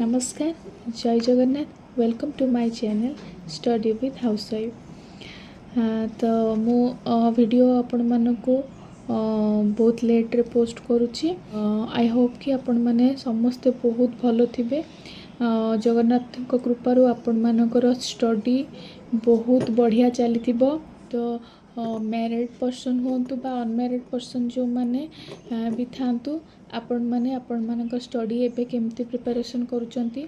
नमस्कार जय Jagannath welcome to my channel study with housewife. तो मु वीडियो आपण मानक बहुत लेट रे पोस्ट करुच्ची। आई होप कि आपण माने समस्ते बहुत भलो थिबे। जगन्नाथ कृपारू आपण मानकर स्टडी बहुत बढ़िया चली थिबो। तो मैरिड पर्सन हुंतु बा अनमैरिड पर्सन जो माने भी थांतु आपण माने आपण मानक स्टडी एबे केमती प्रिपरेशन करूचंती।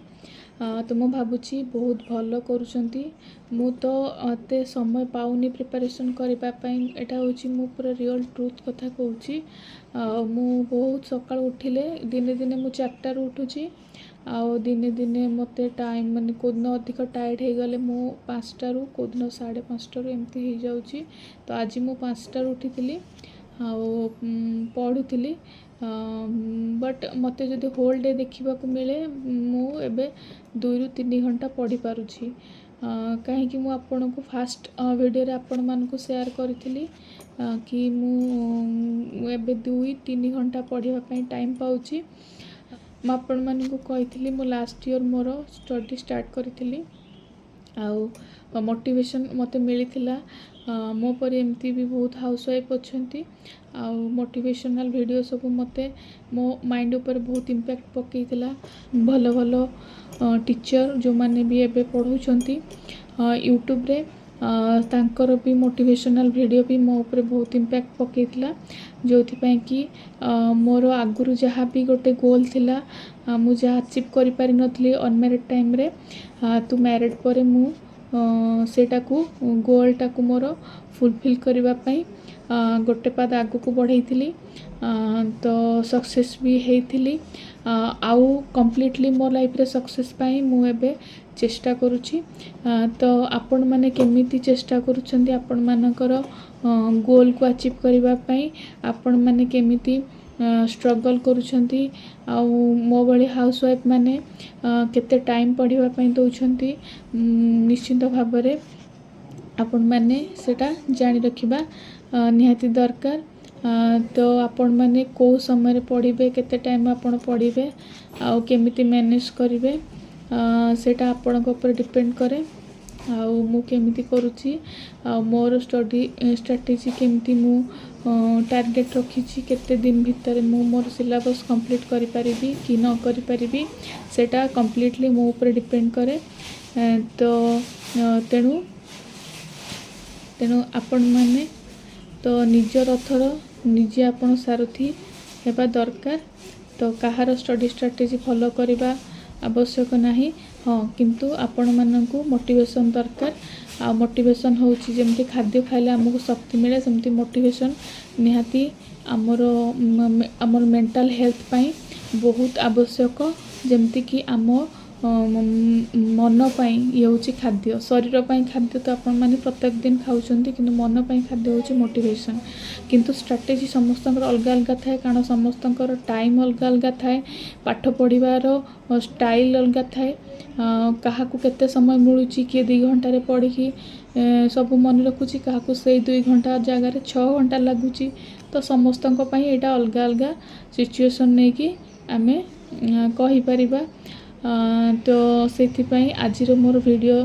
तो मु भाबुची बहुत भलो करूचंती। मु तो अते समय पाउनी प्रिपरेशन करबा पई। एटा होची मु पूरा रियल ट्रुथ कथा कहूची। मु बहुत सकाळ उठिले दिने दिने मु 4टा रु उठुची। आउ दिने दिने मते टाइम माने कोदन अधिक टायर्ड हे गले मु 5टा रु कोदन 5:30 रु एमती हे जाउची। तो आज मु 5टा रु उठिथिली आउ पढुथिली। बट मते जदि होल डे देखा मिले मु एबे 2 रु 3 घंटा पढ़ी पारुछि। कहीं मु आपन को फास्ट वीडियो रे आपण मान को शेयर करिथिली कि मु एबे 2-3 घंटा पढ़िबा पई टाइम पाउछि। मु आपण मान को कहिथिली मु लास्ट ईयर मोर स्टडी स्टार्ट करिथिली आउ मोटिवेशन मते मिलिथिला। मो पर एमती भी बहुत हाउसवाइफ अच्छी आउ मोटिवेशनल वीडियो सब मते मो माइंड ऊपर बहुत इम्पैक्ट पकईला। भल भल टीचर जो माने भी एबे पढ़ाउछंती यूट्यूब रे तांकर भी मोटिवेशनल वीडियो भी मो ऊपर बहुत इम्पैक्ट पकईला। जोथि पई कि मोर आगुरु जहाँ भी गोटे गोल थिला मु जहाँ अचीव करि पारि नथली अनमैरिड टाइम रे तो मैरिड पर मु सेटा को गोल टा को मोर फुलफिल करबा पई गोटे पाद आगु को बढ़ाई। तो सक्सेस भी हेइथिली आउ कंप्लीटली मो लाइफ रे सक्सेस पाई मु एबे चेष्टा करूची। तो आपण माने केमिति चेष्टा करूछंती आपण मानकर गोल को अचीव करबा पई आपण माने केमिति स्ट्रगल करूछंती आउ मो बड़ी हाउसवाइफ माने केते टाइम पढ़िबा पई दउछंती निश्चित भाव रे आपण माने सेटा जानि रखिबा निहाती दरकार। तो आपण माने को समय रे पढ़िबे केते टाइम आपण पढ़िबे आउ केमिति मैनेज करिवे सेटा आपण को ऊपर डिपेंड करे। आउ मु केमिति करूची मोर स्टडी स्ट्रेटजी केमिति मु टारगेट रखिची केते दिन भितर मु मोर सिलेबस कंप्लीट करि परिबी कि न करि परिबी सेटा कंप्लीटली मो ऊपर डिपेंड करे। तो तेणु आपण माने तो निज रथर निजे आपण सारथी हेबा दरकार। तो कहार स्टडी स्ट्रेटजी फॉलो करबा आवश्यक नाही। हाँ किंतु आपण मानकु मोटिवेशन दरकार। आ मोटिवेशन होची जेमति खाद्य खाइले हमको शक्ति मिले सेमति मोटिवेशन निहाती हमर मेंटल हेल्थ पई बहुत आवश्यक। जेमति कि आम मन पई ये होची खाद्य शरीर पई खाद्य तो आपण माने प्रत्येक दिन खाउछंती किंतु मन पई खाद्य होची मोटिवेशन। किंतु स्ट्रेटजी समस्तकर अलग अलग थाए कारण समस्तकर टाइम अलग अलग थाए पाठ पढ़िबार स्टाइल अलग थाए। काहाकू केते समय मिलुची किए 2 घंटा रे पढ़ी कि सब मन रखुची काहाकू से 2 घंटा जगह रे 6 घंटा लागुची। तो समस्तक पई एटा अलग अलग सिचुएशन नै कि आमे कहि परिबा। तो सेथि पई आजिर मोर वीडियो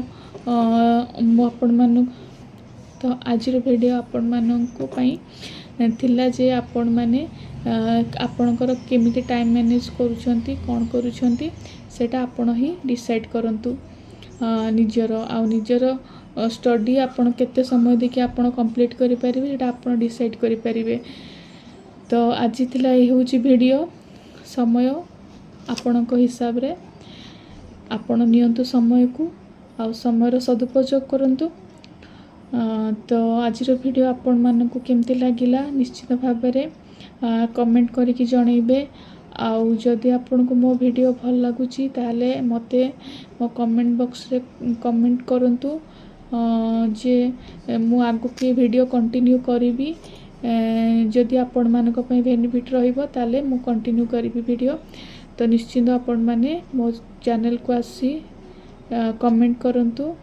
आपण मानु तो आजिर वीडियो आपण माननको पई थिला जे आपण माने आपणकर केमिति टाइम मैनेज करूछंती कोन करूछंती सेटा आपण ही डिसाइड करंतु निजर आ निजर स्टडी आपण केते समय देखि आपण कंप्लीट करि परिबे सेटा आपण डिसाइड करि परिबे। तो आज थिला ए होची वीडियो समय आपणक हिसाब रे आपण नियंतु समय को आ समय सदुपयोग करंतु। तो आजिर वीडियो आपण मानकु केमति लागिला निश्चित भाव रे कमेंट करके जनइबे। आउ जदि आपन को मो वीडियो भल लागुची ताले मते मो कमेंट बॉक्स रे कमेंट करंतु जे मु आगु के वीडियो कंटिन्यू करिवि। जदि आपन मानक पई बेनिफिट रहिबो ताले मु कंटिन्यू करिवि वीडियो। तो निश्चित आपण माने मो चैनल को आसी कमेंट करंतु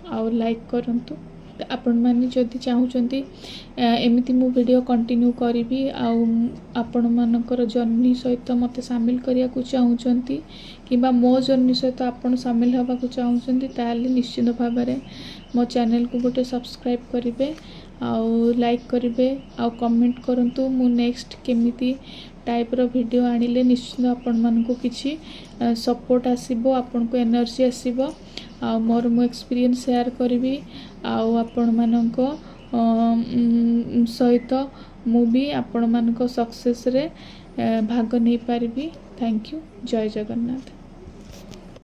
आउ लाइक करंतु। आपण माने जदि चाहूचंती एमिति मु वीडियो कंटिन्यू करी आपण मानकर जर्नी सहित मते सामिल करिया को चाहूचंती किबा मो जर्नी सहित आपण सामिल हवा को चाहूचंती ताले निश्चित भाव में मो चैनल को गोटे सब्सक्राइब करेंगे आउ लाइक करेंगे आउ कमेंट करंतु मु नेक्स्ट केमिति टाइप रो वीडियो आनिले निश्चित आपण मानको किछि सपोर्ट आसीबो आपण को एनर्जी आसीबो आ मोर मो एक्सपीरियंस शेयर करबी आउ आपण मानको सहित मु भी आपण मानको सक्सेस रे भाग नै पारबी। Thank you. जय जगन्नाथ।